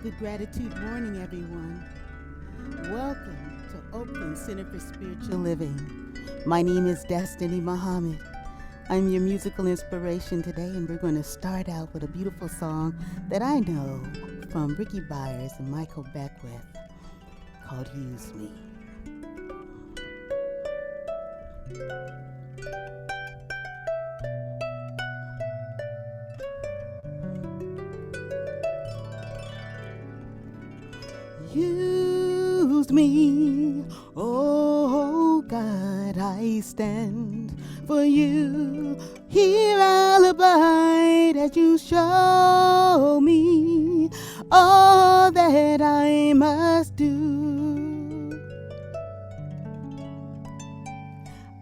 Good gratitude morning, everyone. Welcome to Oakland Center for Spiritual Living. My name is Destiny Muhammad. I'm your musical inspiration today, and we're going to start out with a beautiful song that I know from Ricky Byers and Michael Beckwith called Use Me. Use me, oh God, I stand for you. Here I'll abide as you show me all that I must do.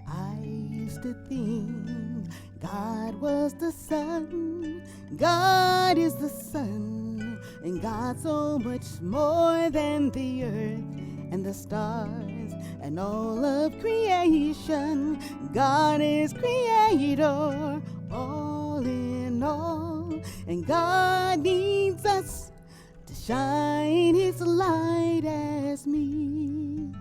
I used to think God was the sun, God is the sun, and God's so much more than the earth and the stars and all of creation. God is creator, all in all, and God needs us to shine his light as me,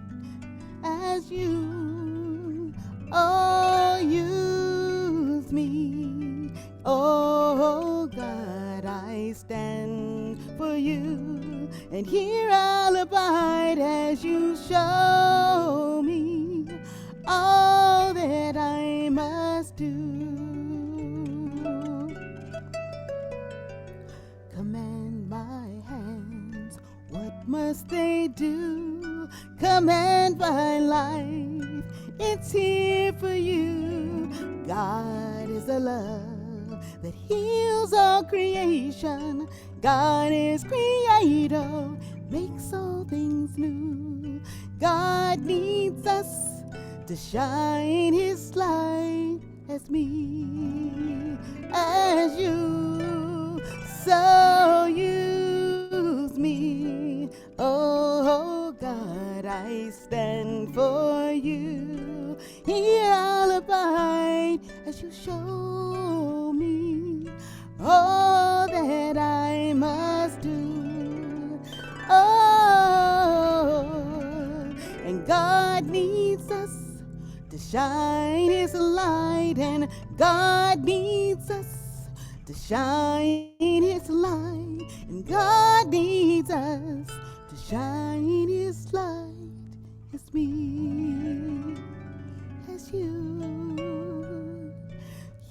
as you. Oh, use me. Oh, God, I stand for you. And here I'll abide as you show me all that I must do. Command my hands, what must they do? Command my life, it's here for you. God is a love that heals all creation. God is creator, makes all things new. God needs us to shine his light as me, as you. So use me, oh God, I stand for you. Here I'll abide as you show me all that I must do. Oh, and God needs us to shine his light, and God needs us to shine his light, and God needs us to shine his light. It's me, it's you.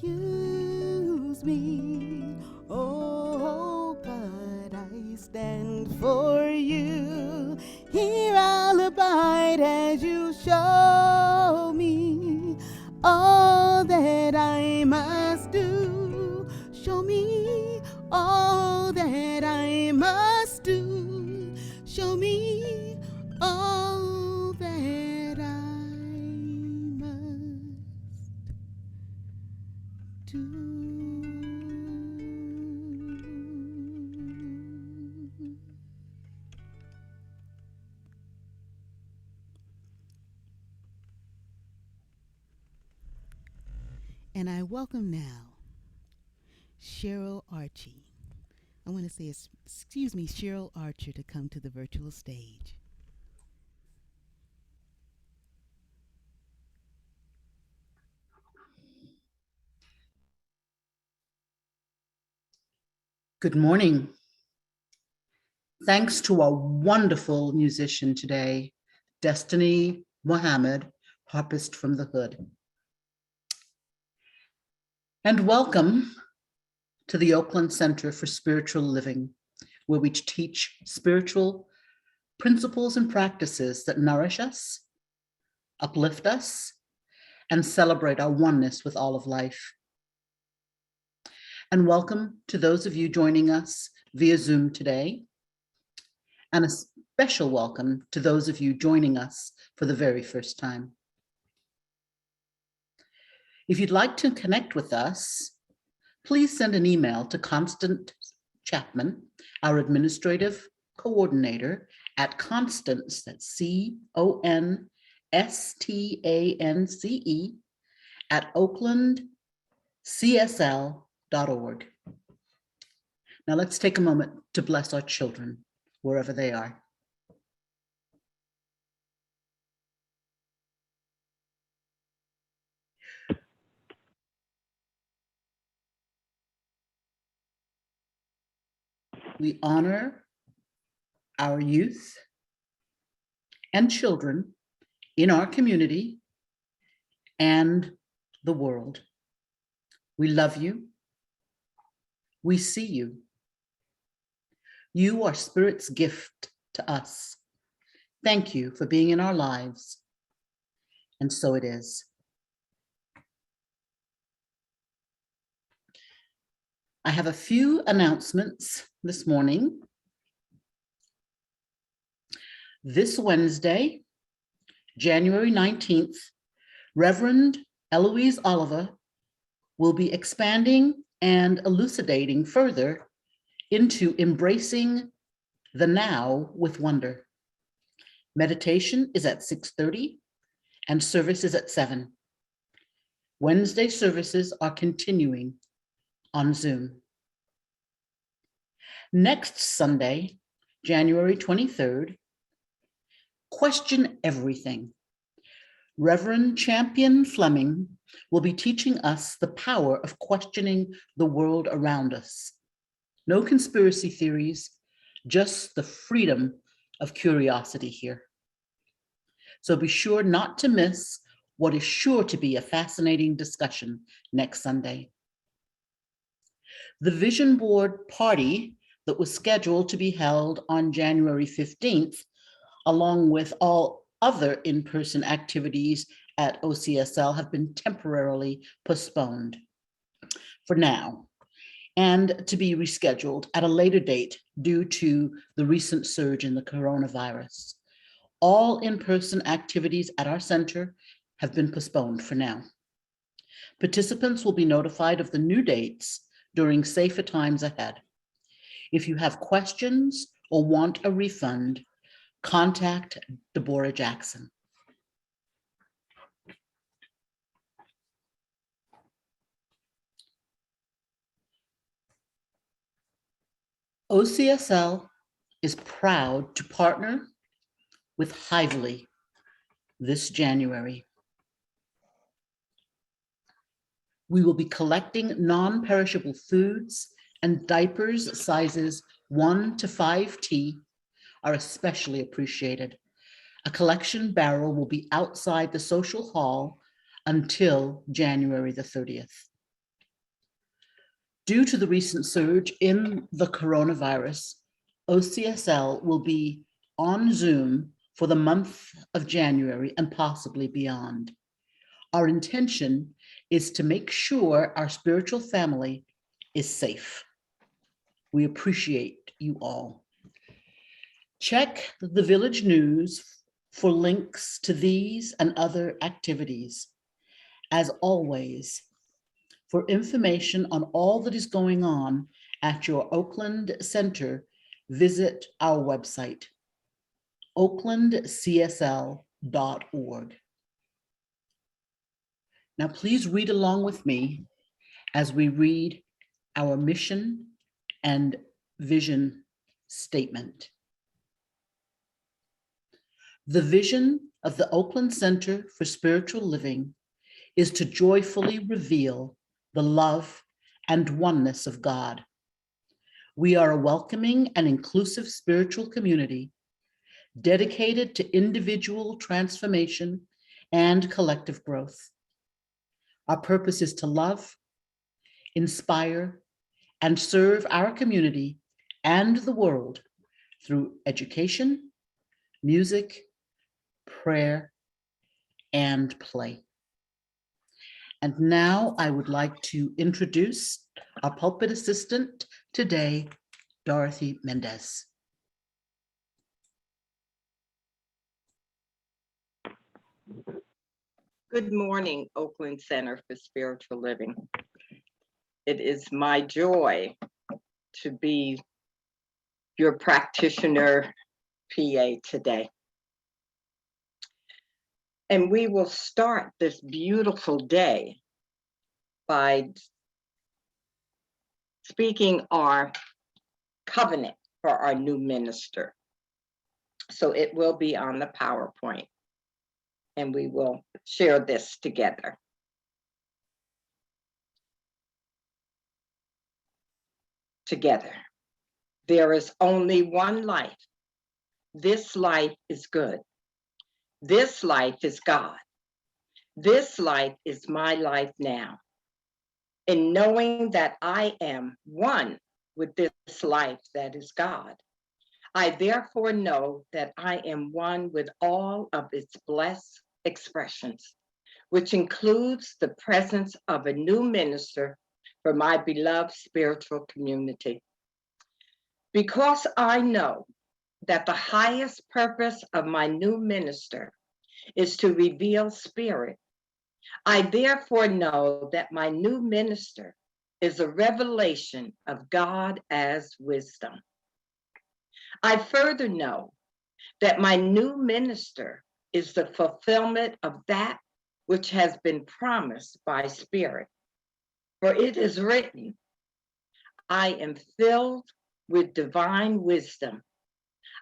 Use me, oh God, I stand for you. Here I'll abide as you show me all that I must do. Show me all that I must do. Show me all that I must do. And I welcome now Cheryl Archie. I want to say, Cheryl Archer to come to the virtual stage. Good morning. Thanks to our wonderful musician today, Destiny Muhammad, Harpist from the Hood. And welcome to the Oakland Center for Spiritual Living, where we teach spiritual principles and practices that nourish us, uplift us, and celebrate our oneness with all of life. And welcome to those of you joining us via Zoom today, and a special welcome to those of you joining us for the very first time. If you'd like to connect with us, please send an email to Constance Chapman, our administrative coordinator, at Constance, that's CONSTANCE, at oaklandcsl.org. Now let's take a moment to bless our children. wherever they are. We honor our youth and children in our community and the world. We love you. We see you. You are Spirit's gift to us. Thank you for being in our lives. And so it is. I have a few announcements this morning. This Wednesday, January 19th, Reverend Eloise Oliver will be expanding and elucidating further into embracing the now with wonder. Meditation is at 6:30 and service is at 7. Wednesday services are continuing on Zoom. Next Sunday, January 23rd, Question Everything. Reverend Champion Fleming will be teaching us the power of questioning the world around us. No conspiracy theories, just the freedom of curiosity here. So be sure not to miss what is sure to be a fascinating discussion next Sunday. The Vision Board party that was scheduled to be held on January 15th, along with all other in-person activities at OCSL, have been temporarily postponed for now and to be rescheduled at a later date due to the recent surge in the coronavirus. All in-person activities at our center have been postponed for now. Participants will be notified of the new dates during safer times ahead. If you have questions or want a refund, contact Deborah Jackson. OCSL is proud to partner with Hively this January. We will be collecting non-perishable foods, and diapers sizes 1 to 5T are especially appreciated. A collection barrel will be outside the social hall until January the 30th. Due to the recent surge in the coronavirus, OCSL will be on Zoom for the month of January and possibly beyond. Our intention is to make sure our spiritual family is safe. We appreciate you all. Check the Village News for links to these and other activities. As always, for information on all that is going on at your Oakland Center, visit our website, oaklandcsl.org. Now, please read along with me as we read our mission and vision statement. The vision of the Oakland Center for Spiritual Living is to joyfully reveal the love and oneness of God. We are a welcoming and inclusive spiritual community dedicated to individual transformation and collective growth. Our purpose is to love, inspire, and serve our community and the world through education, music, prayer, and play. And now I would like to introduce our pulpit assistant today, Dorothy Mendez. Good morning, Oakland Center for Spiritual Living. It is my joy to be your practitioner PA today. And we will start this beautiful day by speaking our covenant for our new minister. So it will be on the PowerPoint, and we will share this together. Together. There is only one life. This life is good. This life is God. This life is my life now. In knowing that I am one with this life that is God, I therefore know that I am one with all of its blessed expressions, which includes the presence of a new minister for my beloved spiritual community. Because I know that the highest purpose of my new minister is to reveal spirit, I therefore know that my new minister is a revelation of God as wisdom. I further know that my new minister is the fulfillment of that which has been promised by Spirit. For it is written, I am filled with divine wisdom.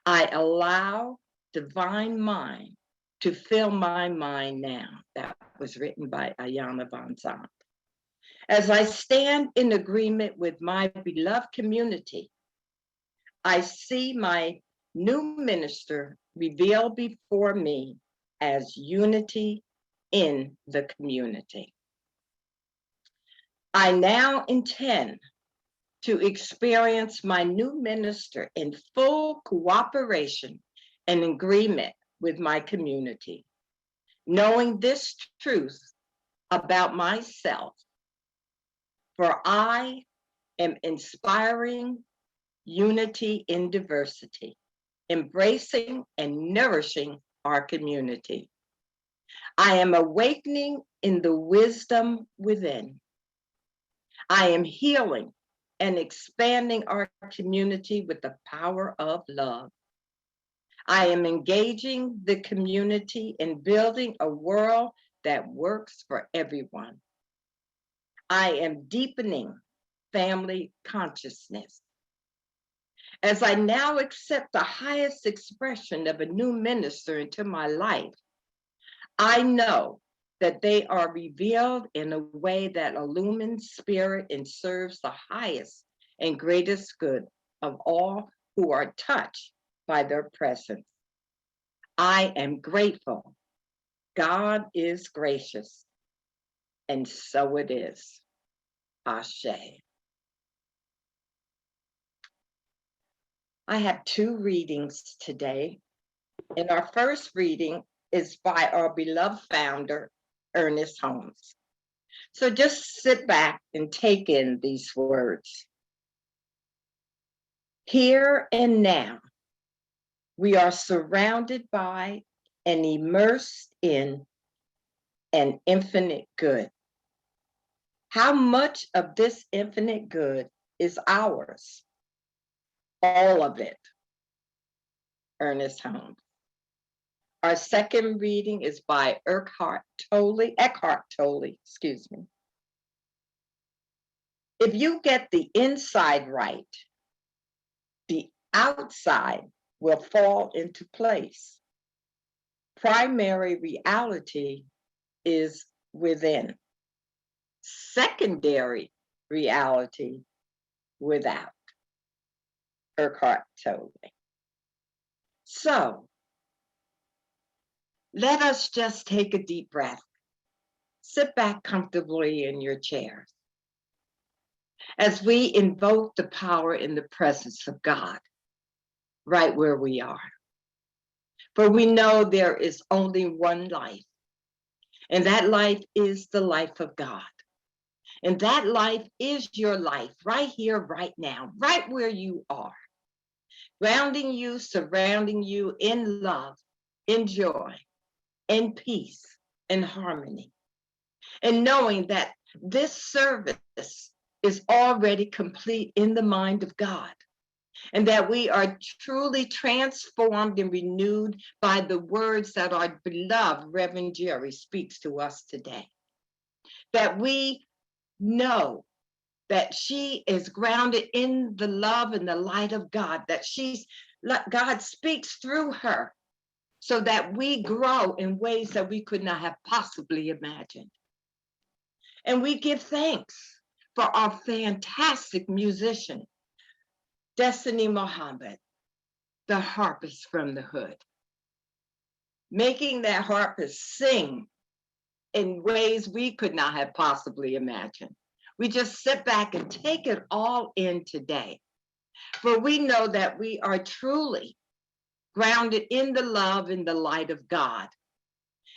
I allow divine mind to fill my mind now. That was written by Ayana Van Zandt. As I stand in agreement with my beloved community, I see my new minister revealed before me as unity in the community. I now intend to experience my new minister in full cooperation and agreement with my community, knowing this truth about myself, for I am inspiring unity in diversity, embracing and nourishing our community. I am awakening in the wisdom within. I am healing and expanding our community with the power of love. I am engaging the community in building a world that works for everyone. I am deepening family consciousness. As I now accept the highest expression of a new minister into my life, I know that they are revealed in a way that illumines spirit and serves the highest and greatest good of all who are touched by their presence. I am grateful. God is gracious, and so it is. Ashe. I have two readings today, and our first reading is by our beloved founder, Ernest Holmes. So just sit back and take in these words. Here and now, we are surrounded by and immersed in an infinite good. How much of this infinite good is ours? All of it. Ernest Holmes. Our second reading is by Eckhart Tolle. If you get the inside right, the outside will fall into place. Primary reality is within. Secondary reality without. Eckhart Tolle. So, let us just take a deep breath. Sit back comfortably in your chairs as we invoke the power in the presence of God right where we are. For we know there is only one life, and that life is the life of God. And that life is your life right here, right now, right where you are, grounding you, surrounding you in love, in joy, in peace, in harmony. And knowing that this service is already complete in the mind of God, and that we are truly transformed and renewed by the words that our beloved Rev Geri speaks to us today. That we know that she is grounded in the love and the light of God, that God speaks through her so that we grow in ways that we could not have possibly imagined. And we give thanks for our fantastic musician, Destiny Muhammad, the harpist from the hood, making that harpist sing in ways we could not have possibly imagined. We just sit back and take it all in today. For we know that we are truly grounded in the love and the light of God.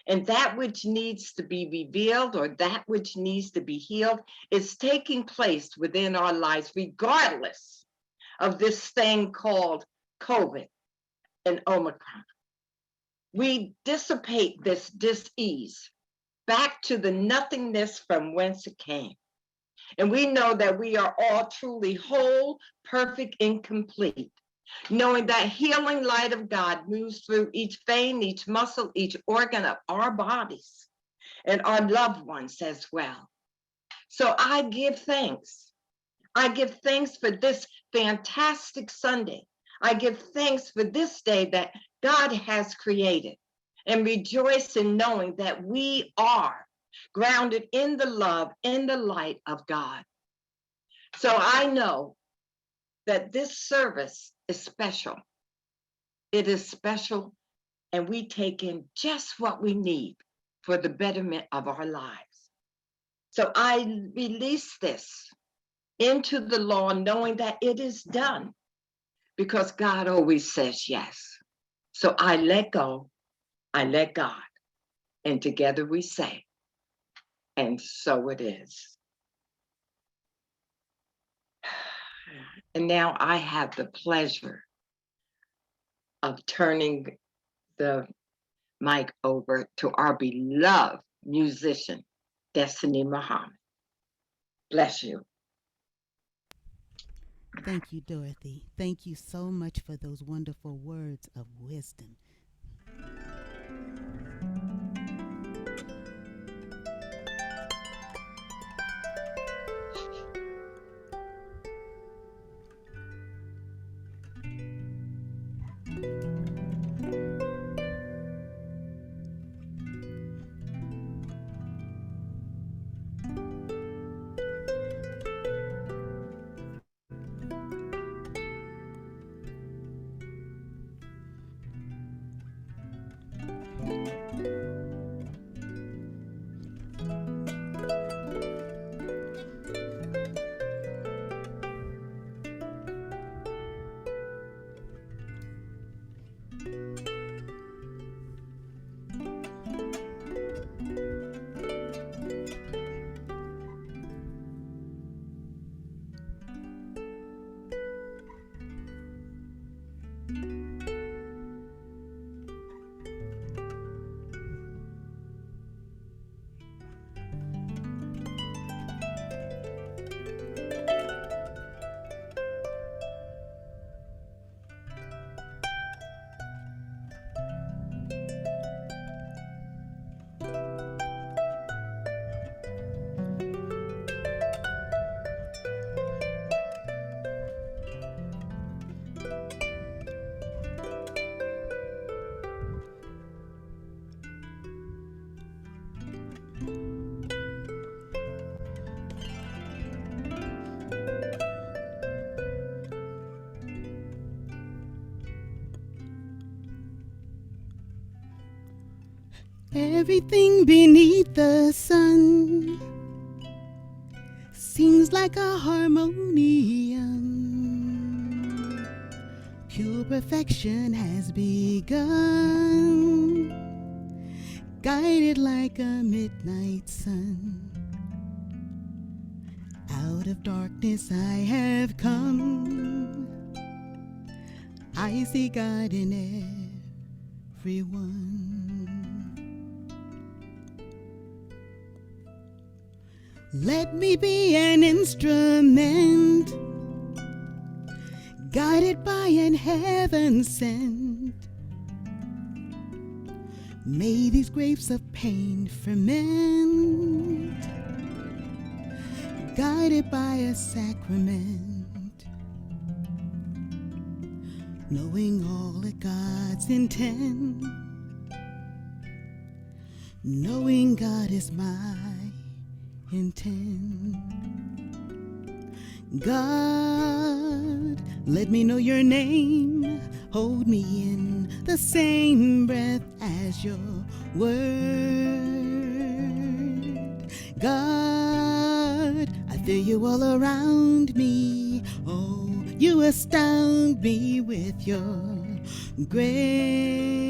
And that which needs to be revealed or that which needs to be healed is taking place within our lives, regardless of this thing called COVID and Omicron. We dissipate this dis-ease back to the nothingness from whence it came. And we know that we are all truly whole, perfect, and complete, knowing that healing light of God moves through each vein, each muscle, each organ of our bodies and our loved ones as well. So I give thanks. I give thanks for this fantastic Sunday. I give thanks for this day that God has created, and rejoice in knowing that we are grounded in the love, in the light of God. So I know that this service is special. It is special, and we take in just what we need for the betterment of our lives. So I release this into the law, knowing that it is done, because God always says yes. So I let go, I let God, and together we say, and so it is. And now I have the pleasure of turning the mic over to our beloved musician, Destiny Muhammad. Bless you. Thank you, Dorothy. Thank you so much for those wonderful words of wisdom. Everything beneath the sun seems like a harmonium. Pure perfection has begun, guided like a midnight sun. Out of darkness I have come. I see God in everyone. Let me be an instrument, guided by an heaven sent. May these grapes of pain ferment, guided by a sacrament, knowing all of God's intent, knowing God is my intent. God, let me know your name, hold me in the same breath as your word. God, I feel you all around me, oh, you astound me with your grace.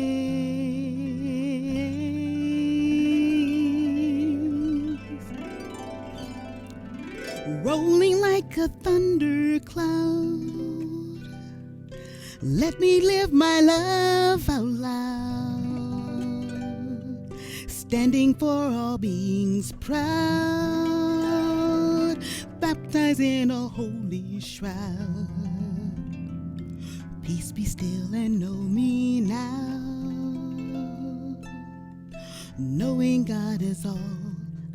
Rolling like a thunder cloud, let me live my love out loud, standing for all beings proud, baptized in a holy shroud. Peace be still and know me now, knowing God is all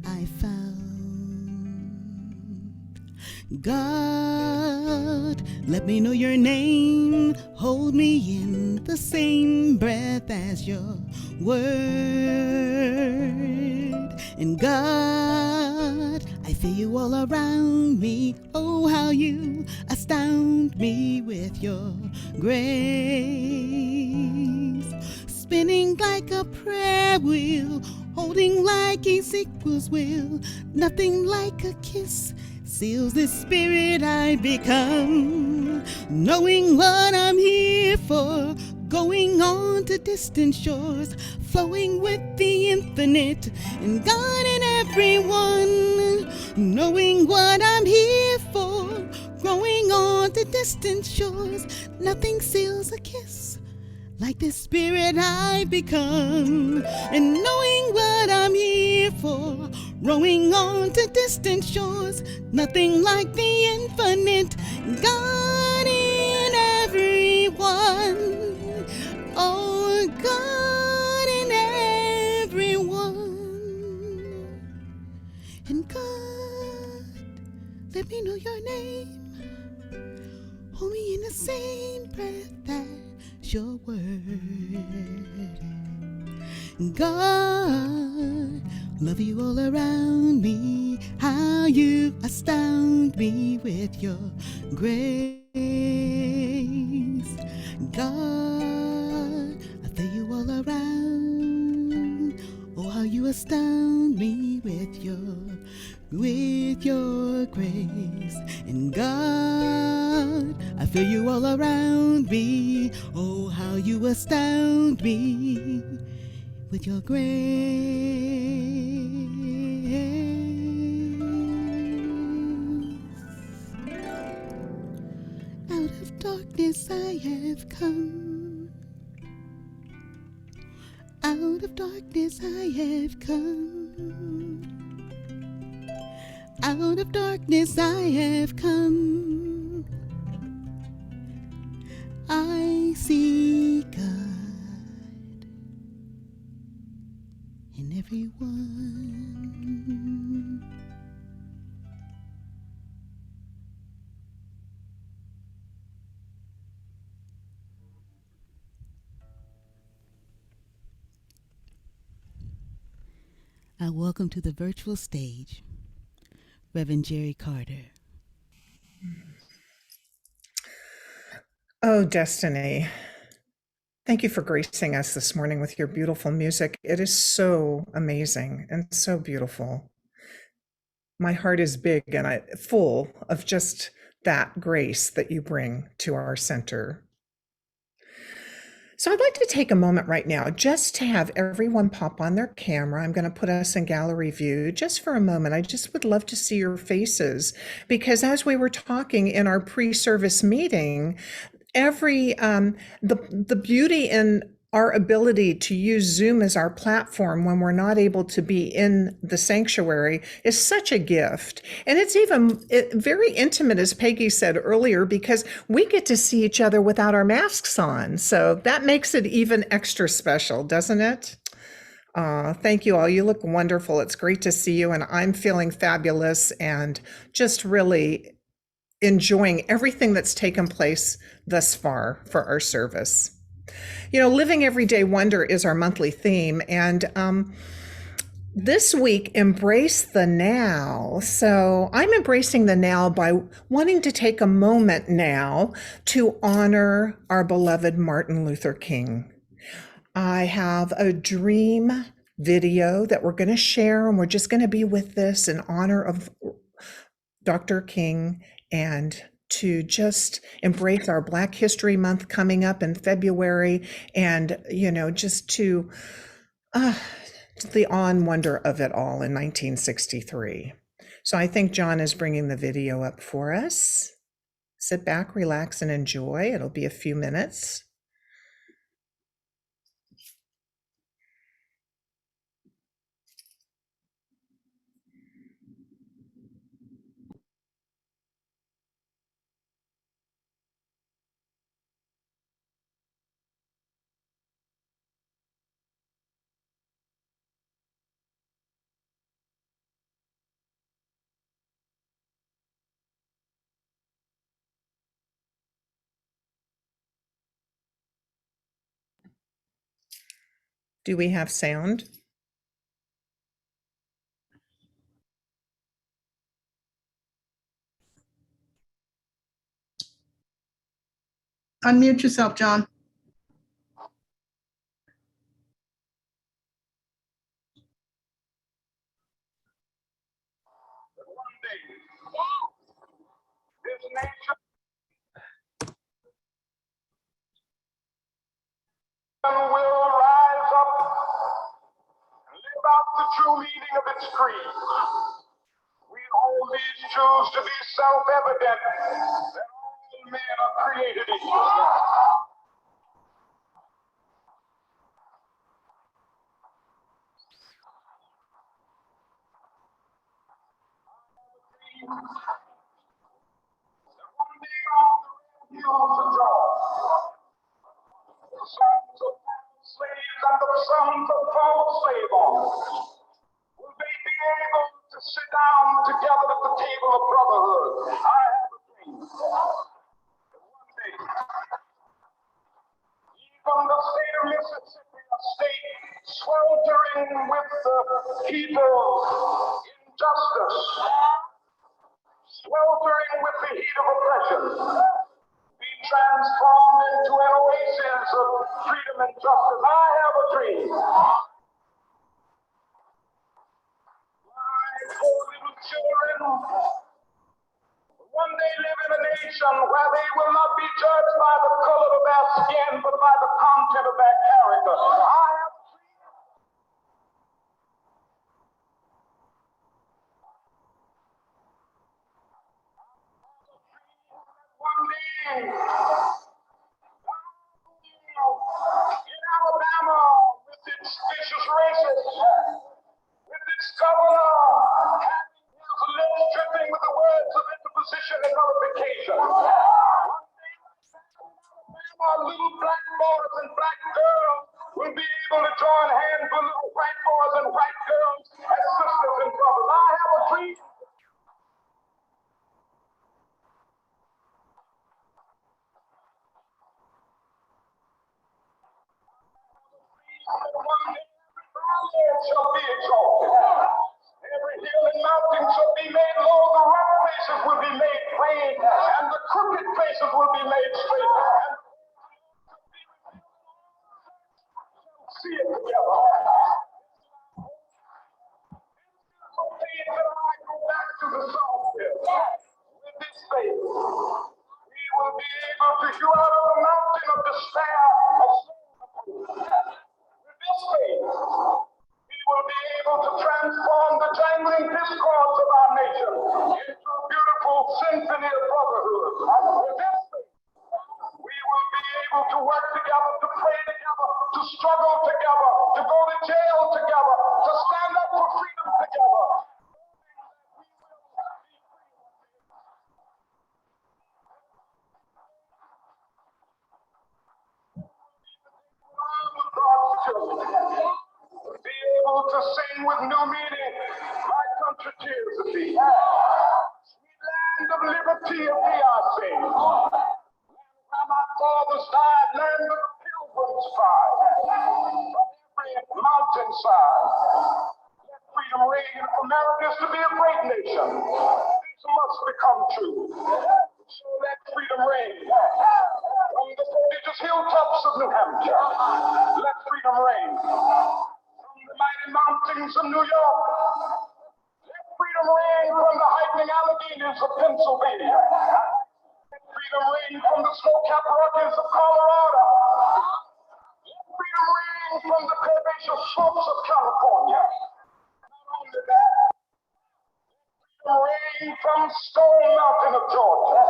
I found. God, let me know your name, hold me in the same breath as your word. And God, I feel you all around me, oh, how you astound me with your grace. Spinning like a prayer wheel, holding like Ezekiel's will, nothing like a kiss seals the spirit I become, knowing what I'm here for, going on to distant shores, flowing with the infinite and God in everyone, knowing what I'm here for, growing on to distant shores, nothing seals a kiss like the spirit I become, and knowing what I'm here for, rowing on to distant shores, nothing like the infinite God in everyone, oh, God in everyone. And God, let me know your name, hold me in the same breath as your word. God, love you all around me, how you astound me with your grace. God, I feel you all around, oh, how you astound me with your grace. And God, I feel you all around me, oh, how you astound me with your grace. Out of darkness I have come, out of darkness I have come, out of darkness I have come. I see God in everyone. I welcome to the virtual stage Rev Geri Carder. Oh, Destiny, thank you for gracing us this morning with your beautiful music. It is so amazing and so beautiful. My heart is big and full of just that grace that you bring to our center. So I'd like to take a moment right now just to have everyone pop on their camera. I'm going to put us in gallery view just for a moment. I just would love to see your faces, because as we were talking in our pre-service meeting, the beauty in our ability to use Zoom as our platform when we're not able to be in the sanctuary is such a gift. And it's even very intimate, as Peggy said earlier, because we get to see each other without our masks on. So that makes it even extra special, doesn't it? Thank you all. You look wonderful. It's great to see you, and I'm feeling fabulous and just really enjoying everything that's taken place thus far for our service. You know, Living Everyday Wonder is our monthly theme, and this week, embrace the now. So I'm embracing the now by wanting to take a moment now to honor our beloved Martin Luther King. I have a dream video that we're going to share, and we're just going to be with this in honor of Dr. King and to just embrace our Black History Month coming up in February, and, you know, just to the awe and wonder of it all in 1963. So I think John is bringing the video up for us. Sit back, relax, and enjoy. It'll be a few minutes. Do we have sound? Unmute yourself, John. This nation will rise up and live out the true meaning of its creed. We hold these truths to be self-evident that all men are created equal. One day all the hills are drawn. The sons of slaves and the sons of false slave owners. Will they be able to sit down together at the table of brotherhood? I have a dream that one day, even the state of Mississippi, a state sweltering with the heat of injustice, sweltering with the heat of oppression, be transformed into an oasis of freedom and justice. I have a dream. My poor little children will one day live in a nation where they will not be judged by the color of their skin, but by the content of their character. I have a dream. One day, in Alabama, with its vicious racists, with its governor having his lips dripping with the words of interposition and nullification. One day, our little black boys and black girls will be able to join hands with little white boys and white girls as sisters and brothers. I have a dream. One day, every shall be exalted. Every hill and mountain shall be made low. The rough places will be made plain, and the crooked places will be made straight. And see it together. So please, that I go back to the song here. With this faith, we will be able to hew out of the mountain of despair a with this faith, we will be able to transform the jangling discords of our nation into a beautiful symphony of brotherhood. With this faith, we will be able to work together, to pray together, to struggle together, to go to jail together, to stand up for freedom together. God's children, be of liberty of DRC. Where my fathers died, land of the pilgrims cried. From every mountainside, let freedom reign for America to be a great nation. This must become true. So let freedom reign. From the prodigious hilltops of New Hampshire, let freedom reign. From the mighty mountains of New York, let freedom reign from the heightening Alleghenies of Pennsylvania. Let freedom reign from the snow-capped Rockies of Colorado. Let freedom reign from the curvaceous slopes of California. Not only that, freedom reign from Stone Mountain of Georgia.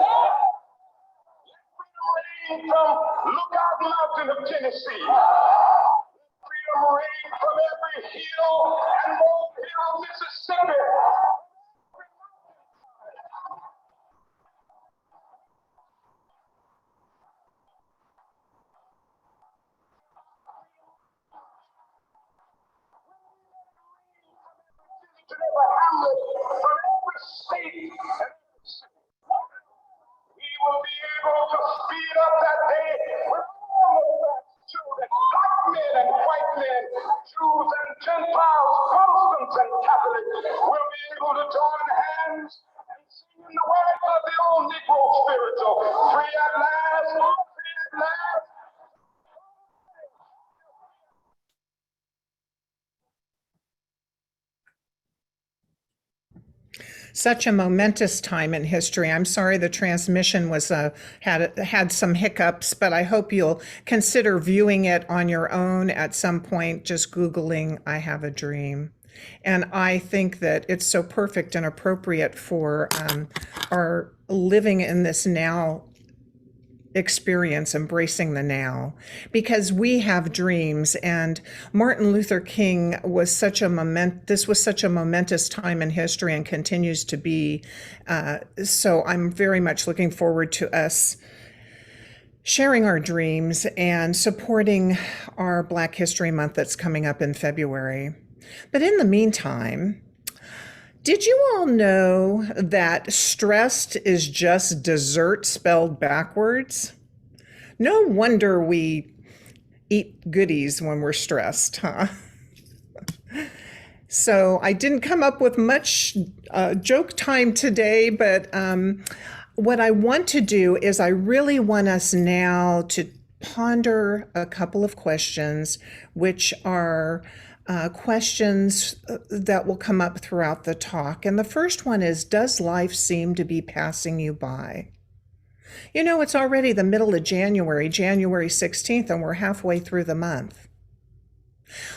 Freedom reign from Lookout Mountain of Tennessee. Freedom reign from every hill and molehill of Mississippi. To every hamlet, from every state and every city. We will be able to speed up that day when all of us children, black men and white men, Jews and Gentiles, Protestants and Catholics, will be able to join hands and sing in the words of the old Negro spiritual, free at last, free at last. Such a momentous time in history. I'm sorry the transmission was had some hiccups, but I hope you'll consider viewing it on your own at some point, just Googling "I Have a Dream." And I think that it's so perfect and appropriate for our living in this now experience, embracing the now, because we have dreams. And Martin Luther King was such a this was such a momentous time in history and continues to be. So I'm very much looking forward to us sharing our dreams and supporting our Black History Month that's coming up in February. But in the meantime, did you all know that stressed is just dessert spelled backwards? No wonder we eat goodies when we're stressed, huh? So I didn't come up with much joke time today, but what I want to do is I really want us now to ponder a couple of questions, which are questions that will come up throughout the talk. And the first one is, does life seem to be passing you by? You know, it's already the middle of January, January 16th, and we're halfway through the month.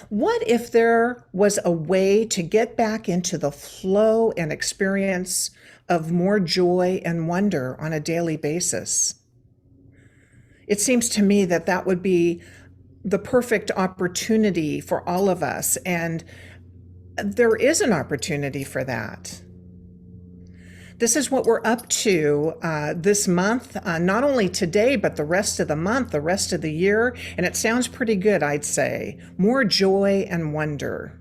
What if there was a way to get back into the flow and experience of more joy and wonder on a daily basis? It seems to me that that would be the perfect opportunity for all of us. And there is an opportunity for that. This is what we're up to this month, not only today, but the rest of the month, the rest of the year. And it sounds pretty good, I'd say. More joy and wonder.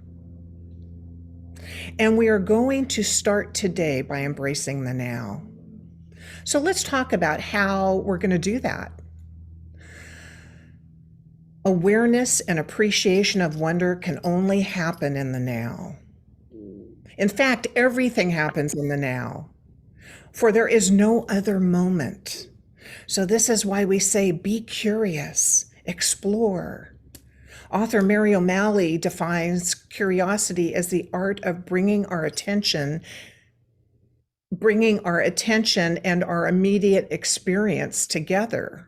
And we are going to start today by embracing the now. So let's talk about how we're going to do that. Awareness and appreciation of wonder can only happen in the now. In fact, everything happens in the now, for there is no other moment. So this is why we say, be curious, explore. Author Mary O'Malley defines curiosity as the art of bringing our attention and our immediate experience together.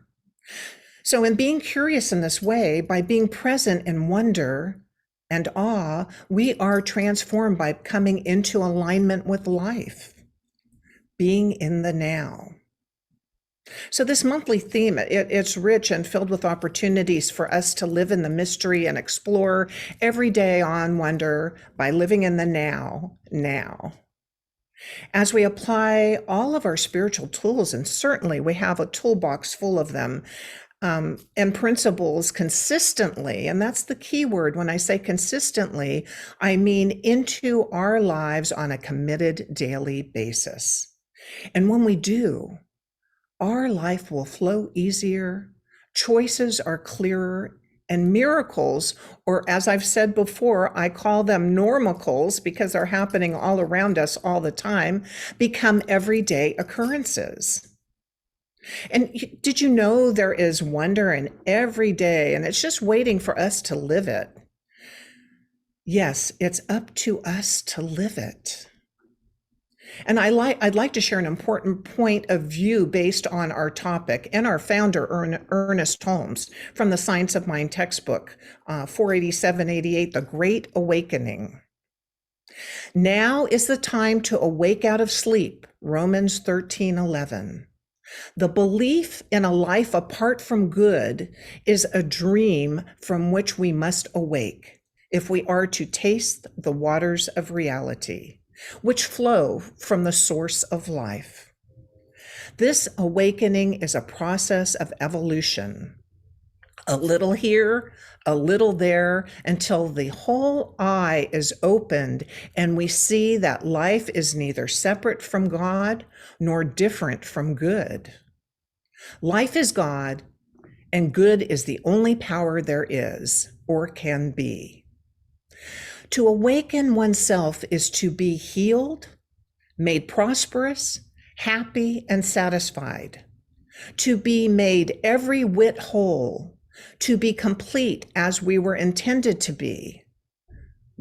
So in being curious in this way, by being present in wonder and awe, we are transformed by coming into alignment with life, being in the now. So this monthly theme, it's rich and filled with opportunities for us to live in the mystery and explore every day on wonder by living in the now. As we apply all of our spiritual tools, and certainly we have a toolbox full of them, and principles consistently, and that's the key word. When I say consistently, I mean into our lives on a committed daily basis. And when we do, our life will flow easier, choices are clearer, and miracles, or as I've said before, I call them normicals because they're happening all around us all the time, become everyday occurrences. And did you know there is wonder in every day, and it's just waiting for us to live it? Yes, it's up to us to live it. And I'd like to share an important point of view based on our topic and our founder, Ernest Holmes, from the Science of Mind textbook, 48788, The Great Awakening. Now is the time to awake out of sleep, Romans 13:11. The belief in a life apart from good is a dream from which we must awake if we are to taste the waters of reality, which flow from the source of life. This awakening is a process of evolution, a little here, a little there, until the whole eye is opened and we see that life is neither separate from God nor different from good. Life is God, and good is the only power there is or can be. To awaken oneself is to be healed, made prosperous, happy, and satisfied, to be made every whit whole, to be complete as we were intended to be.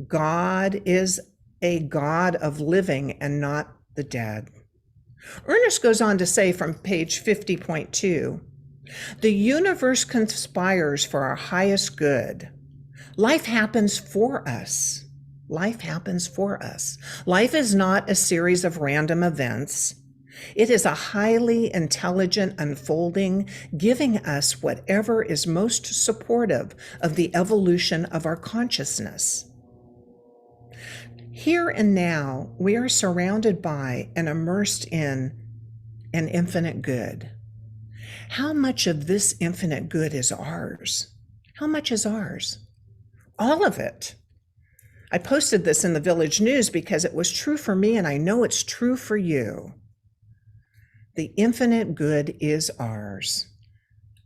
God is a God of living and not the dead. Ernest goes on to say from page 50.2, the universe conspires for our highest good. Life happens for us. Life happens for us. Life is not a series of random events. It is a highly intelligent unfolding, giving us whatever is most supportive of the evolution of our consciousness. Here and now, we are surrounded by and immersed in an infinite good. How much of this infinite good is ours? How much is ours? All of it. I posted this in the Village News because it was true for me, and I know it's true for you. The infinite good is ours.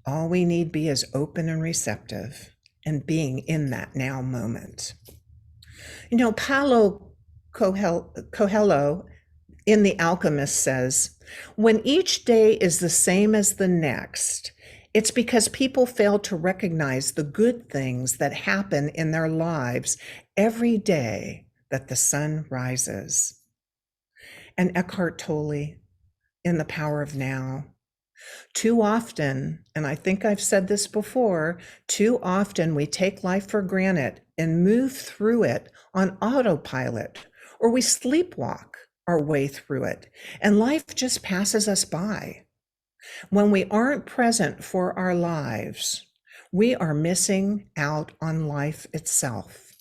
All we need be is open and receptive and being in that now moment. You know, Paulo Coelho in The Alchemist says, when each day is the same as the next, it's because people fail to recognize the good things that happen in their lives every day that the sun rises. And Eckhart Tolle in The Power of Now. Too often, and I think I've said this before, too often we take life for granted and move through it on autopilot, or we sleepwalk our way through it, and life just passes us by. When we aren't present for our lives, we are missing out on life itself.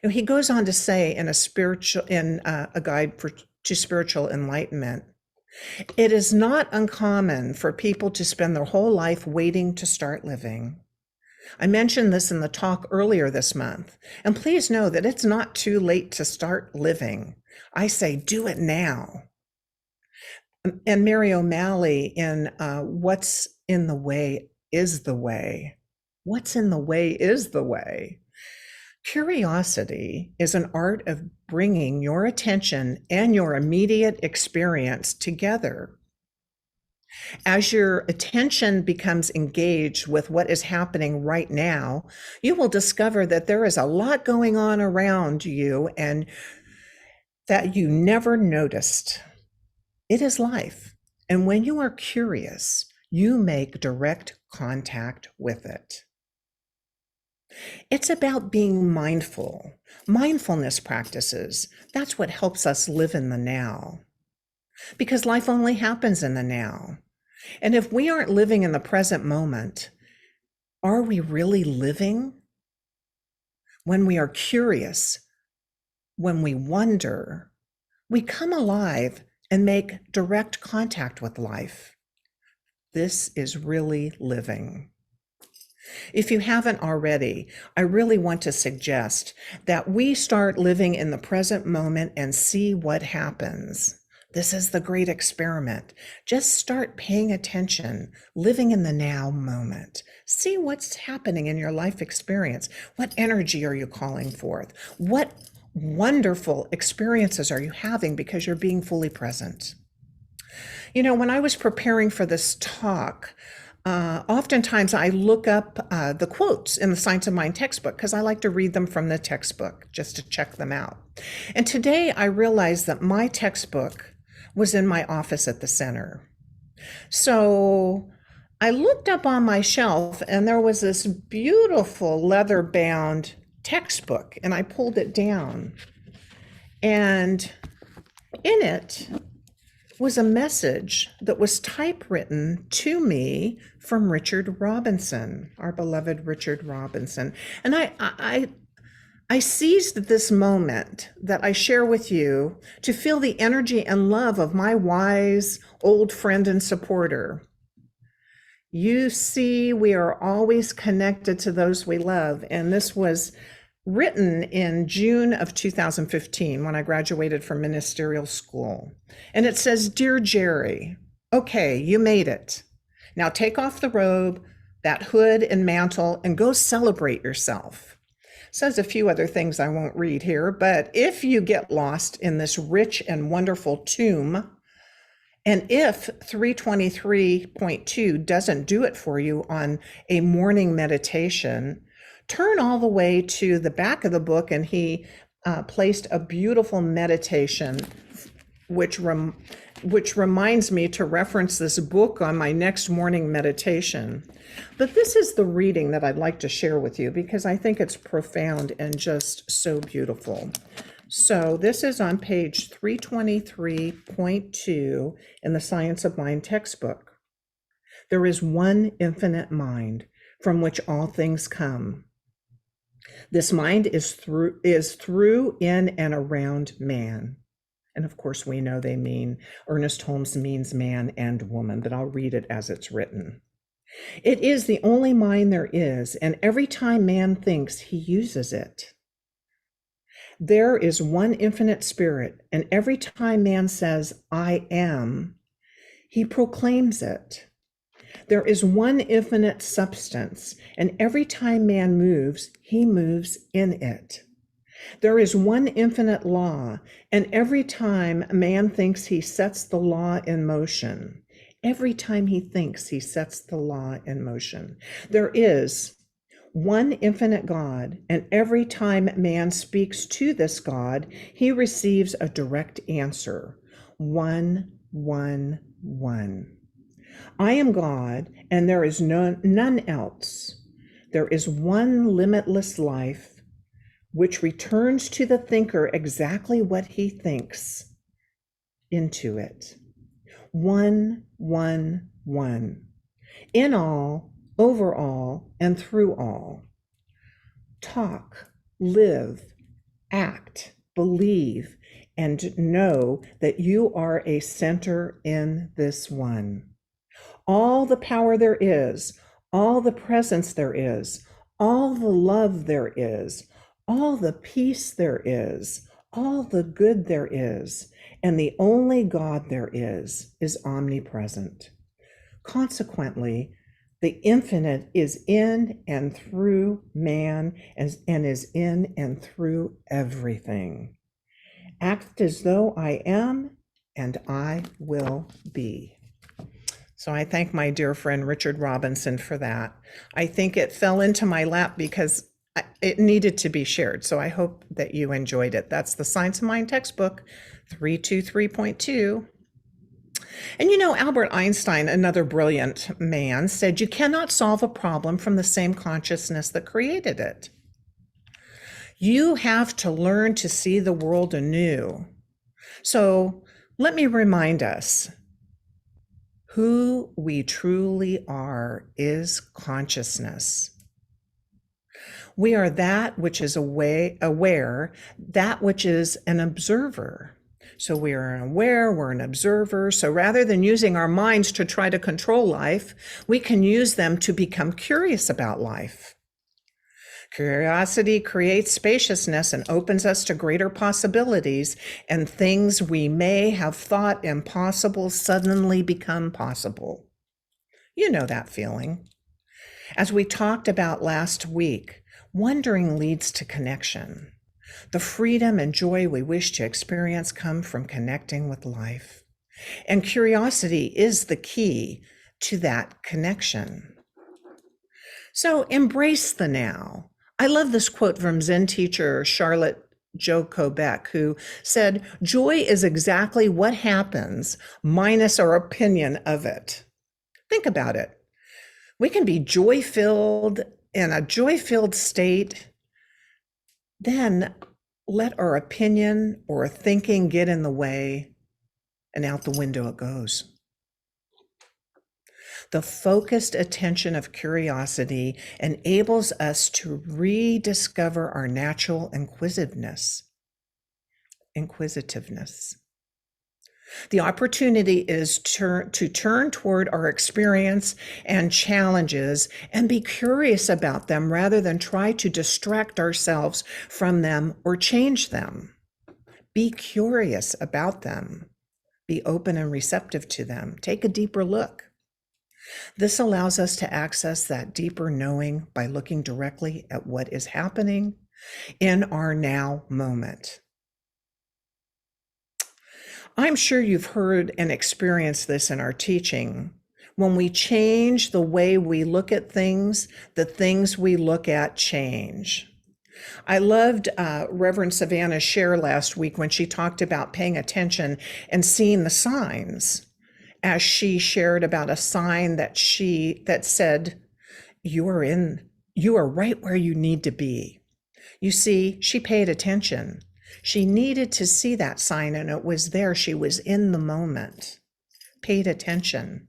You know, he goes on to say in a guide to spiritual enlightenment, it is not uncommon for people to spend their whole life waiting to start living. I mentioned this in the talk earlier this month, and please know that it's not too late to start living. I say do it now. And Mary O'Malley in What's in the Way is the Way. What's in the way is the way. Curiosity is an art of bringing your attention and your immediate experience together. As your attention becomes engaged with what is happening right now, you will discover that there is a lot going on around you and that you never noticed. It is life. And when you are curious, you make direct contact with it. It's about being mindful. Mindfulness practices, that's what helps us live in the now. Because life only happens in the now. And if we aren't living in the present moment, are we really living? When we are curious, when we wonder, we come alive and make direct contact with life. This is really living. If you haven't already, I really want to suggest that we start living in the present moment and see what happens. This is the great experiment. Just start paying attention, living in the now moment. See what's happening in your life experience. What energy are you calling forth? What wonderful experiences are you having because you're being fully present? You know, when I was preparing for this talk, oftentimes I look up the quotes in the Science of Mind textbook because I like to read them from the textbook just to check them out. And today I realized that my textbook was in my office at the center. So I looked up on my shelf and there was this beautiful leather-bound textbook, and I pulled it down. And in it was a message that was typewritten to me from Richard Robinson, our beloved Richard Robinson. And I seized this moment that I share with you to feel the energy and love of my wise old friend and supporter. You see, we are always connected to those we love. And this was written in June of 2015 when I graduated from ministerial school. And it says, "Dear Jerry, okay, you made it. Now take off the robe, that hood and mantle, and go celebrate yourself." Says a few other things I won't read here, but if you get lost in this rich and wonderful tomb, and if 323.2 doesn't do it for you on a morning meditation, turn all the way to the back of the book, and he placed a beautiful meditation, which reminds me to reference this book on my next morning meditation. But this is the reading that I'd like to share with you because I think it's profound and just so beautiful. So this is on page 323.2 in the Science of Mind textbook. There is one infinite mind from which all things come. This mind is through, in, and around man. And of course, we know they mean, Ernest Holmes means man and woman, but I'll read it as it's written. It is the only mind there is, and every time man thinks, he uses it. There is one infinite spirit, and every time man says, I am, he proclaims it. There is one infinite substance, and every time man moves, he moves in it. There is one infinite law, and every time man thinks, he sets the law in motion. Every time he thinks, he sets the law in motion. There is one infinite God, and every time man speaks to this God, he receives a direct answer. 1, 1, 1. I am God, and there is none else. There is one limitless life, which returns to the thinker exactly what he thinks into it. 1, 1, 1. In all, over all, and through all. Talk, live, act, believe, and know that you are a center in this one. All the power there is, all the presence there is, all the love there is, all the peace there is, all the good there is, and the only God there is omnipresent. Consequently, the infinite is in and through man and is in and through everything. Act as though I am, and I will be. So I thank my dear friend Richard Robinson for that. I think it fell into my lap because it needed to be shared. So I hope that you enjoyed it. That's the Science of Mind textbook, 323.2. And you know, Albert Einstein, another brilliant man, said you cannot solve a problem from the same consciousness that created it. You have to learn to see the world anew. So let me remind us, who we truly are is consciousness. We are that which is aware, that which is an observer. So we are an aware, we're an observer. So rather than using our minds to try to control life, we can use them to become curious about life. Curiosity creates spaciousness and opens us to greater possibilities, and things we may have thought impossible suddenly become possible. You know that feeling. As we talked about last week, wondering leads to connection. The freedom and joy we wish to experience come from connecting with life. And curiosity is the key to that connection. So embrace the now. I love this quote from Zen teacher Charlotte Joko Beck, who said, "Joy is exactly what happens minus our opinion of it." Think about it. We can be joy-filled in a joy-filled state, then let our opinion or thinking get in the way, and out the window it goes. The focused attention of curiosity enables us to rediscover our natural inquisitiveness. The opportunity is to turn toward our experience and challenges and be curious about them rather than try to distract ourselves from them or change them. Be curious about them. Be open and receptive to them. Take a deeper look. This allows us to access that deeper knowing by looking directly at what is happening in our now moment. I'm sure you've heard and experienced this in our teaching. When we change the way we look at things, the things we look at change. I loved Reverend Savannah's share last week when she talked about paying attention and seeing the signs, as she shared about a sign that said, you are right where you need to be. You see, she paid attention. She needed to see that sign, and it was there. She was in the moment, paid attention.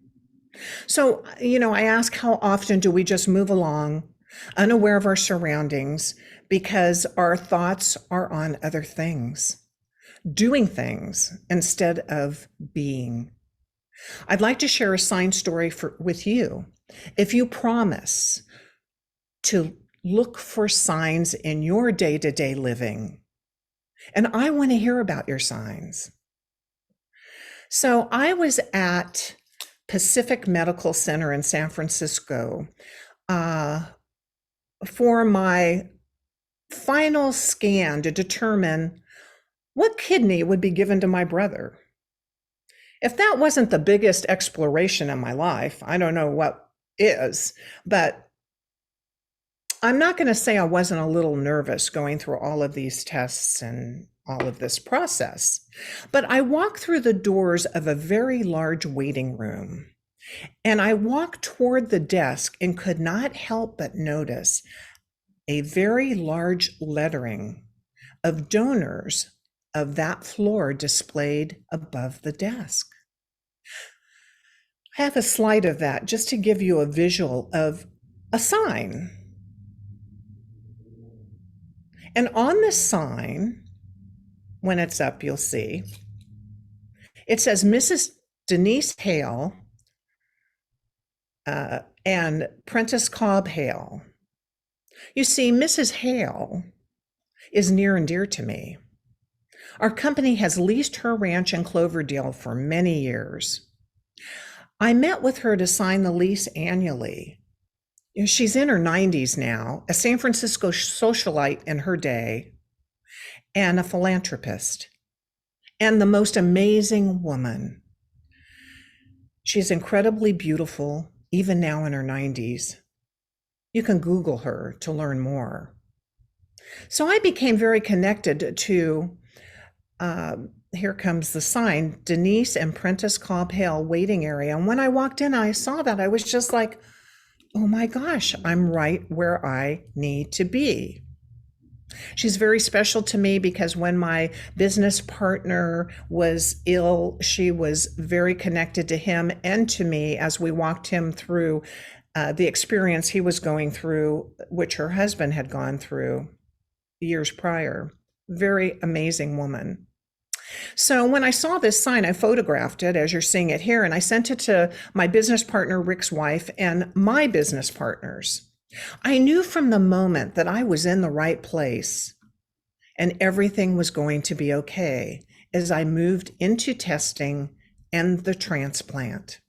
So, I ask, how often do we just move along, unaware of our surroundings, because our thoughts are on other things, doing things instead of being? I'd like to share a sign story with you. If you promise to look for signs in your day-to-day living, and I want to hear about your signs. So I was at Pacific Medical Center in San Francisco for my final scan to determine what kidney would be given to my brother. If that wasn't the biggest exploration in my life, I don't know what is, but I'm not going to say I wasn't a little nervous going through all of these tests and all of this process, but I walked through the doors of a very large waiting room, and I walked toward the desk and could not help but notice a very large lettering of donors of that floor displayed above the desk. I have a slide of that just to give you a visual of a sign. And on this sign, when it's up, you'll see, it says Mrs. Denise Hale and Prentice Cobb Hale. You see, Mrs. Hale is near and dear to me. Our company has leased her ranch in Cloverdale for many years. I met with her to sign the lease annually. She's in her 90s now, a San Francisco socialite in her day, and a philanthropist, and the most amazing woman. She's incredibly beautiful, even now in her 90s. You can Google her to learn more. So I became very connected to, here comes the sign, Denise and Prentice Cobb Hale waiting area. And when I walked in, I saw that. I was just like, oh my gosh, I'm right where I need to be. She's very special to me because when my business partner was ill, she was very connected to him and to me as we walked him through the experience he was going through, which her husband had gone through years prior. Very amazing woman. So when I saw this sign, I photographed it as you're seeing it here, and I sent it to my business partner, Rick's wife, and my business partners. I knew from the moment that I was in the right place and everything was going to be okay as I moved into testing and the transplant.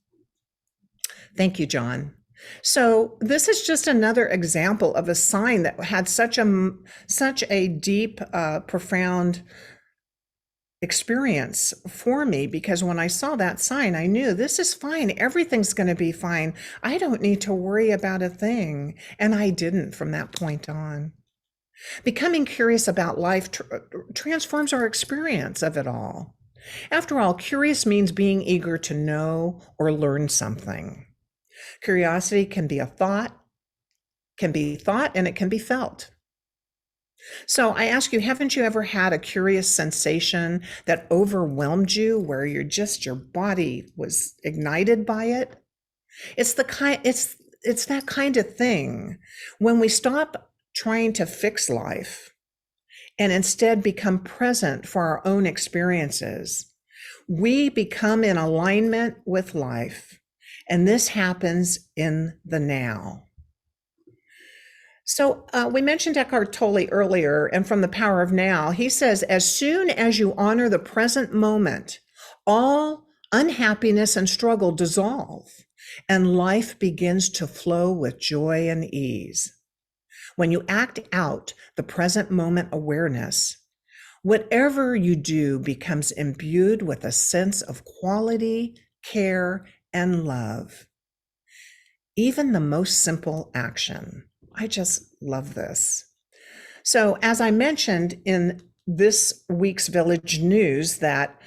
Thank you, John. So this is just another example of a sign that had such a deep, profound experience for me, because when I saw that sign, I knew this is fine. Everything's going to be fine. I don't need to worry about a thing. And I didn't from that point on. Becoming curious about life transforms our experience of it all. After all, curious means being eager to know or learn something. Curiosity can be thought, and it can be felt. So I ask you, haven't you ever had a curious sensation that overwhelmed you, where your body was ignited by it? It's that kind of thing. When we stop trying to fix life and instead become present for our own experiences, we become in alignment with life. And this happens in the now. So we mentioned Eckhart Tolle earlier, and from The Power of Now, he says, as soon as you honor the present moment, all unhappiness and struggle dissolve, and life begins to flow with joy and ease. When you act out the present moment awareness, whatever you do becomes imbued with a sense of quality, care, and love. Even the most simple action. I just love this. So as I mentioned in this week's Village News, that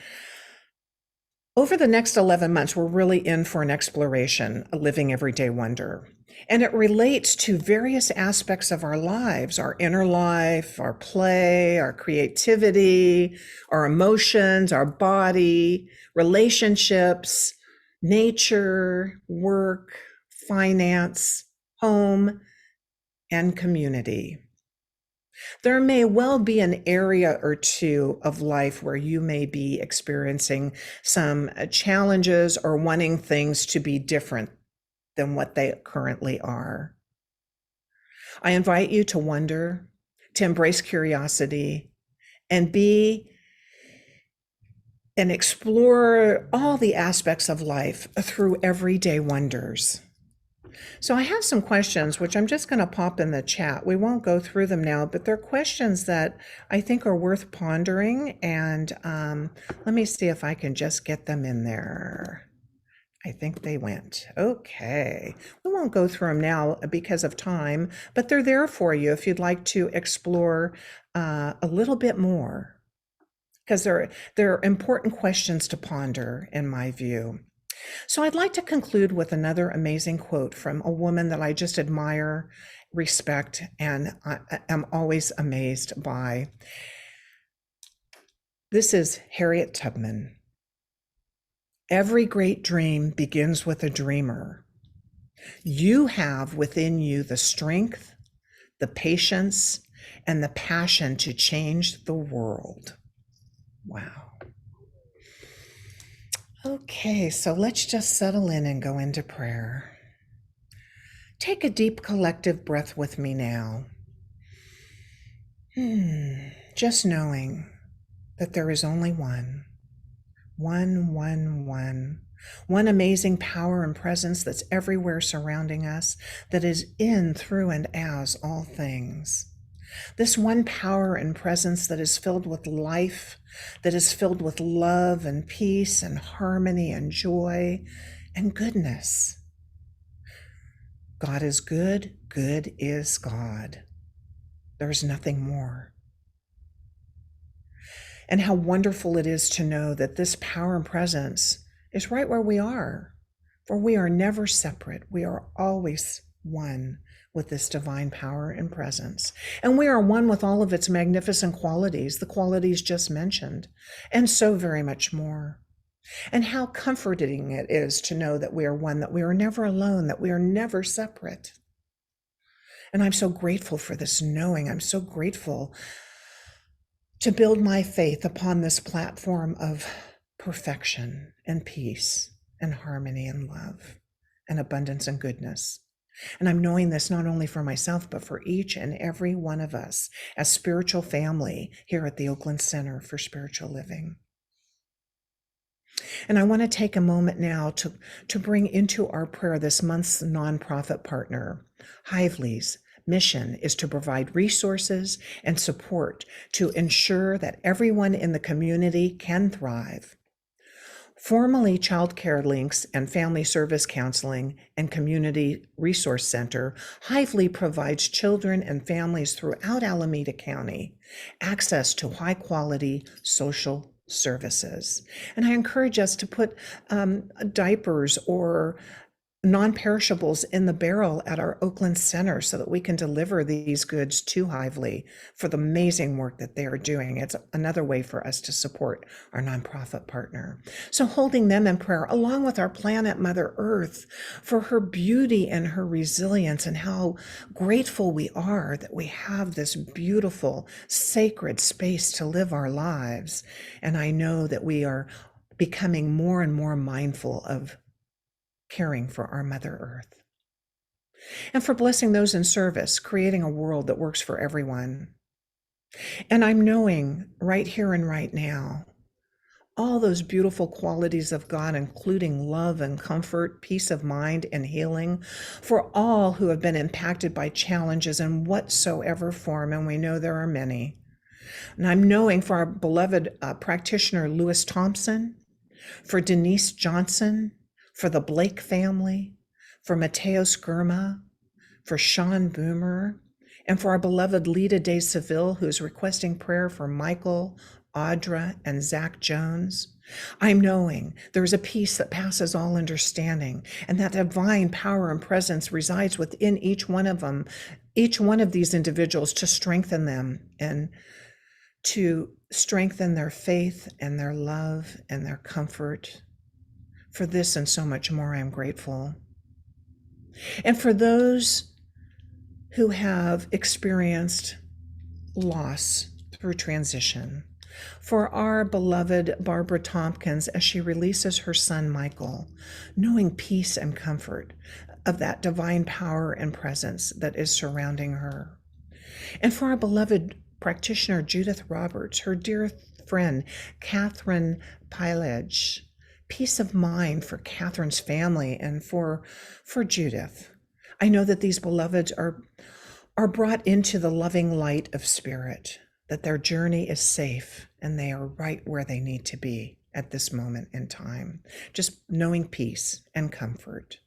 over the next 11 months, we're really in for an exploration, a living everyday wonder. And it relates to various aspects of our lives, our inner life, our play, our creativity, our emotions, our body, relationships, nature, work, finance, home, and community. There may well be an area or two of life where you may be experiencing some challenges or wanting things to be different than what they currently are. I invite you to wonder, to embrace curiosity, and explore all the aspects of life through everyday wonders. So I have some questions, which I'm just going to pop in the chat. We won't go through them now, but they're questions that I think are worth pondering. And let me see if I can just get them in there. I think they went. Okay. We won't go through them now because of time, but they're there for you if you'd like to explore a little bit more, because they're important questions to ponder in my view. So I'd like to conclude with another amazing quote from a woman that I just admire, respect, and I am always amazed by. This is Harriet Tubman. Every great dream begins with a dreamer. You have within you the strength, the patience, and the passion to change the world. Wow. Okay, so let's just settle in and go into prayer. Take a deep collective breath with me now. Just knowing that there is only one amazing power and presence that's everywhere surrounding us, that is in, through, and as all things. This one power and presence that is filled with life, that is filled with love and peace and harmony and joy and goodness. God is good, good is God. There's nothing more. And how wonderful it is to know that this power and presence is right where we are, for we are never separate. We are always one with this divine power and presence. And we are one with all of its magnificent qualities, the qualities just mentioned, and so very much more. And how comforting it is to know that we are one, that we are never alone, that we are never separate. And I'm so grateful for this knowing. I'm so grateful to build my faith upon this platform of perfection and peace and harmony and love and abundance and goodness. And I'm knowing this not only for myself, but for each and every one of us as spiritual family here at the Oakland Center for Spiritual Living. And I want to take a moment now to bring into our prayer this month's nonprofit partner. Hively's mission is to provide resources and support to ensure that everyone in the community can thrive. Formerly Child Care Links and Family Service Counseling and Community Resource Center, Hively provides children and families throughout Alameda County access to high-quality social services. And I encourage us to put diapers or non-perishables in the barrel at our Oakland Center so that we can deliver these goods to Hively for the amazing work that they are doing. It's another way for us to support our nonprofit partner. So holding them in prayer, along with our planet Mother Earth, for her beauty and her resilience, and how grateful we are that we have this beautiful, sacred space to live our lives. And I know that we are becoming more and more mindful of caring for our Mother Earth. And for blessing those in service, creating a world that works for everyone. And I'm knowing right here and right now, all those beautiful qualities of God, including love and comfort, peace of mind and healing, for all who have been impacted by challenges in whatsoever form, and we know there are many. And I'm knowing for our beloved practitioner, Lewis Thompson, for Denise Johnson, for the Blake family, for Mateo Skirma, for Sean Boomer, and for our beloved Lita De Seville, who is requesting prayer for Michael, Audra, and Zach Jones. I'm knowing there is a peace that passes all understanding, and that divine power and presence resides within each one of them, each one of these individuals, to strengthen them and to strengthen their faith and their love and their comfort. For this and so much more, I am grateful. And for those who have experienced loss through transition, for our beloved Barbara Tompkins as she releases her son Michael, knowing peace and comfort of that divine power and presence that is surrounding her. And for our beloved practitioner Judith Roberts, her dear friend Catherine Pilage, peace of mind for Catherine's family and for Judith. I know that these beloveds are brought into the loving light of spirit, that their journey is safe and they are right where they need to be at this moment in time, just knowing peace and comfort.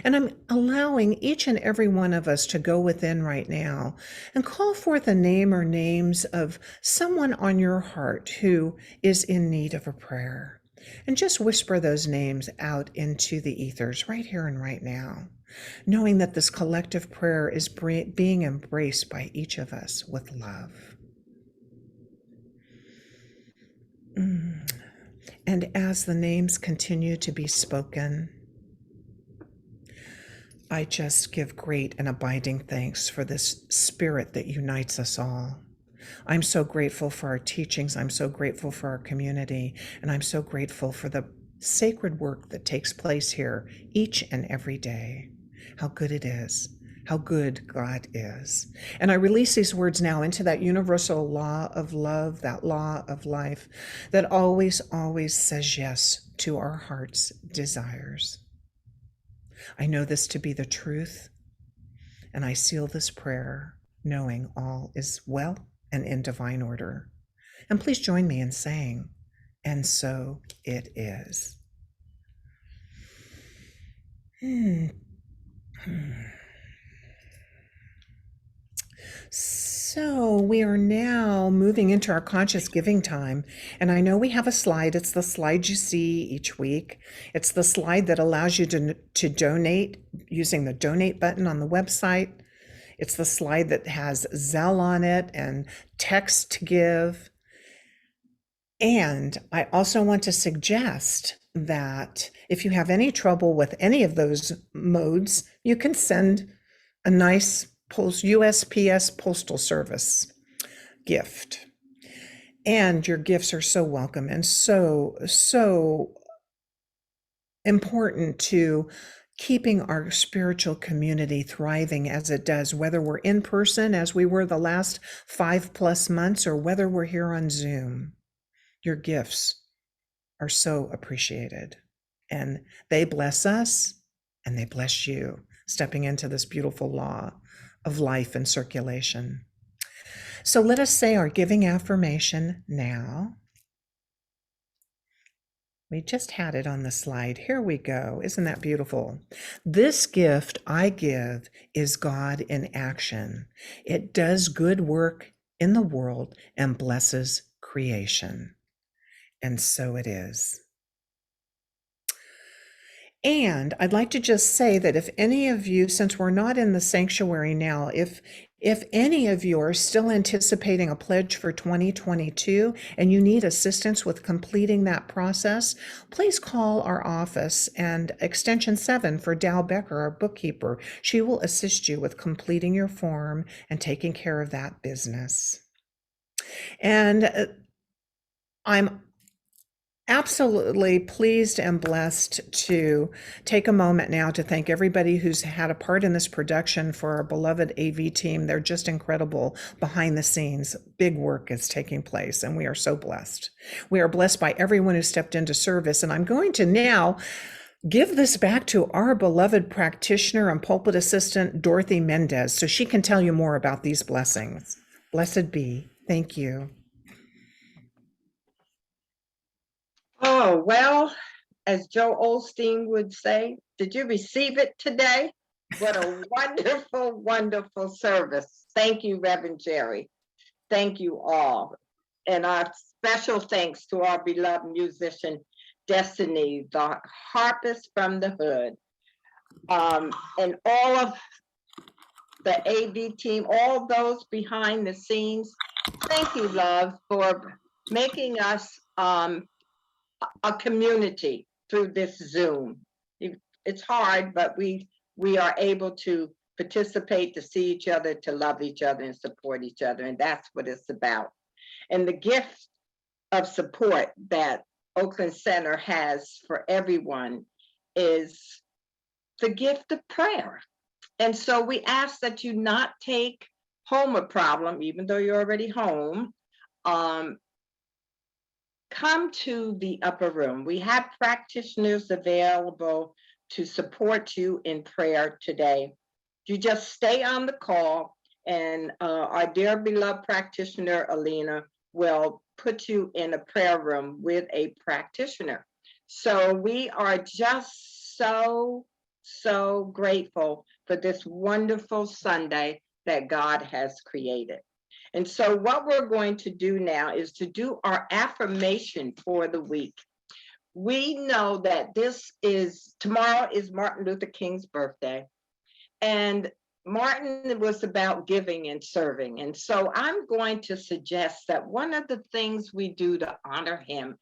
And I'm allowing each and every one of us to go within right now and call forth a name or names of someone on your heart who is in need of a prayer. And just whisper those names out into the ethers right here and right now, knowing that this collective prayer is being embraced by each of us with love. And as the names continue to be spoken, I just give great and abiding thanks for this spirit that unites us all. I'm so grateful for our teachings. I'm so grateful for our community. And I'm so grateful for the sacred work that takes place here each and every day. How good it is. How good God is. And I release these words now into that universal law of love, that law of life that always, always says yes to our heart's desires. I know this to be the truth, and I seal this prayer knowing all is well and in divine order. And please join me in saying, and so it is. So we are now moving into our conscious giving time. And I know we have a slide. It's the slide you see each week. It's the slide that allows you to donate using the donate button on the website. It's the slide that has Zelle on it and text to give. And I also want to suggest that if you have any trouble with any of those modes, you can send a nice USPS Postal Service gift. And your gifts are so welcome and so important to keeping our spiritual community thriving as it does, whether we're in person as we were the last 5+ months or whether we're here on Zoom. Your gifts are so appreciated, and they bless us and they bless you, stepping into this beautiful law of life and circulation. So let us say our giving affirmation now. We just had it on the slide. Here we go. Isn't that beautiful? This gift I give is God in action. It does good work in the world and blesses creation. And so it is. And I'd like to just say that if any of you, since we're not in the sanctuary now, if any of you are still anticipating a pledge for 2022 and you need assistance with completing that process, please call our office and extension 7 for Dow Becker, our bookkeeper. She will assist you with completing your form and taking care of that business. And I'm absolutely pleased and blessed to take a moment now to thank everybody who's had a part in this production for our beloved AV team. They're just incredible behind the scenes. Big work is taking place, and we are so blessed. We are blessed by everyone who stepped into service, and I'm going to now give this back to our beloved practitioner and pulpit assistant, Dorothy Mendez, so she can tell you more about these blessings. Blessed be. Thank you. Oh, well, as Joe Osteen would say, did you receive it today? What a wonderful, wonderful service. Thank you, Rev Geri. Thank you all. And our special thanks to our beloved musician, Destiny, the harpist from the hood, and all of the AV team, all those behind the scenes. Thank you, love, for making us a community through this Zoom. It's hard, but we are able to participate, to see each other, to love each other and support each other. And that's what it's about. And the gift of support that Oakland Center has for everyone is the gift of prayer. And so we ask that you not take home a problem, even though you're already home. Come to the upper room. We have practitioners available to support you in prayer today. You just stay on the call, and our dear beloved practitioner, Alina, will put you in a prayer room with a practitioner. So we are just so grateful for this wonderful Sunday that God has created. And so what we're going to do now is to do our affirmation for the week. We know that tomorrow is Martin Luther King's birthday, and Martin was about giving and serving. And so I'm going to suggest that one of the things we do to honor him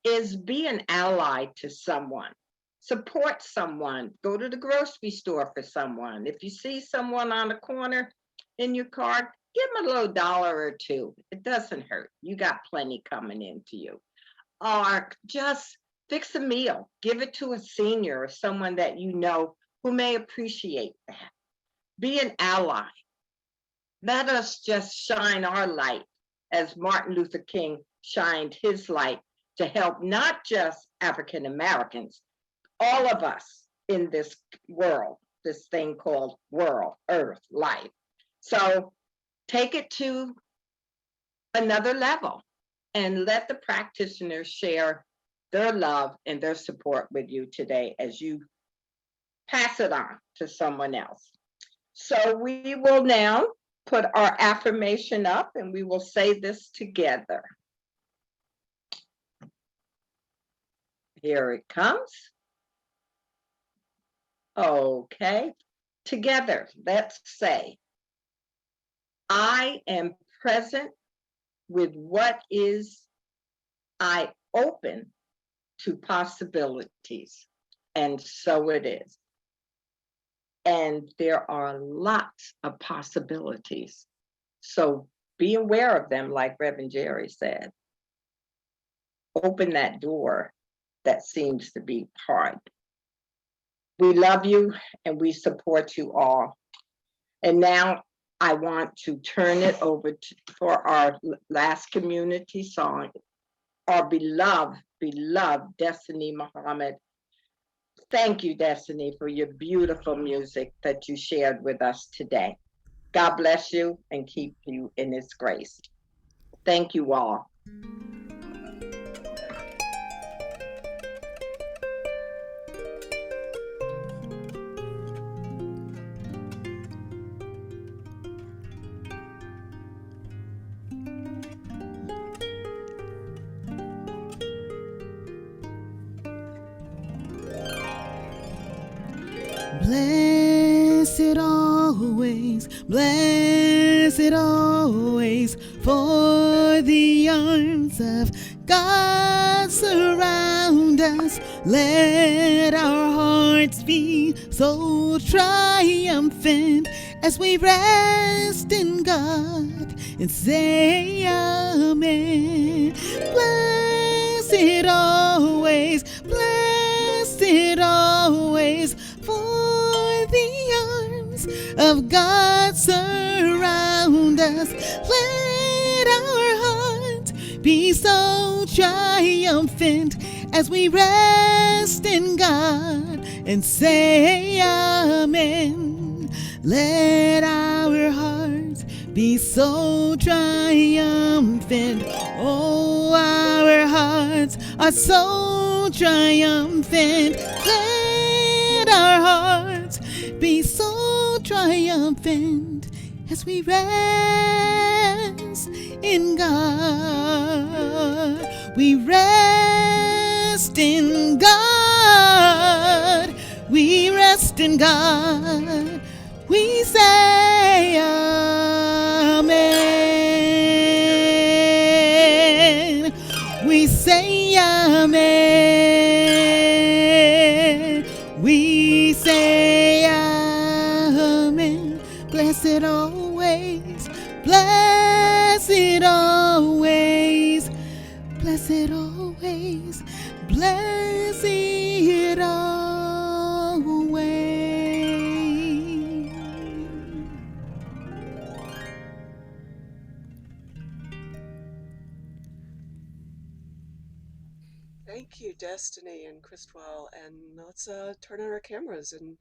is be an ally to someone, support someone, go to the grocery store for someone. If you see someone on the corner in your car, give them a little $1 or $2. It doesn't hurt. You got plenty coming into you. Or just fix a meal. Give it to a senior or someone that you know who may appreciate that. Be an ally. Let us just shine our light as Martin Luther King shined his light to help not just African Americans, all of us in this world, this thing called world, earth, life. So take it to another level and let the practitioners share their love and their support with you today as you pass it on to someone else. So we will now put our affirmation up and we will say this together. Here it comes. Okay, together, let's say, I am present with what is. I open to possibilities, and so it is. And there are lots of possibilities. So be aware of them, like Rev Geri said. Open that door that seems to be hard. We love you and we support you all. And now I want to turn it over for our last community song, our beloved Destiny Muhammad. Thank you, Destiny, for your beautiful music that you shared with us today. God bless you and keep you in his grace. Thank you all. Blessed always, for the arms of God surround us. Let our hearts be so triumphant as we rest in God and say amen. Blessed always, for the arms of God surround us. Let our hearts be so triumphant as we rest in God and say amen. Let our hearts be so triumphant. Oh, our hearts are so triumphant. Let our hearts be so triumphant as we rest in God. We rest in God. We rest in God. We say amen. We say amen. We say amen. Blessed always, blessed always, blessed always, blessed always. Thank you, Destiny and Christwell. And let's turn on our cameras and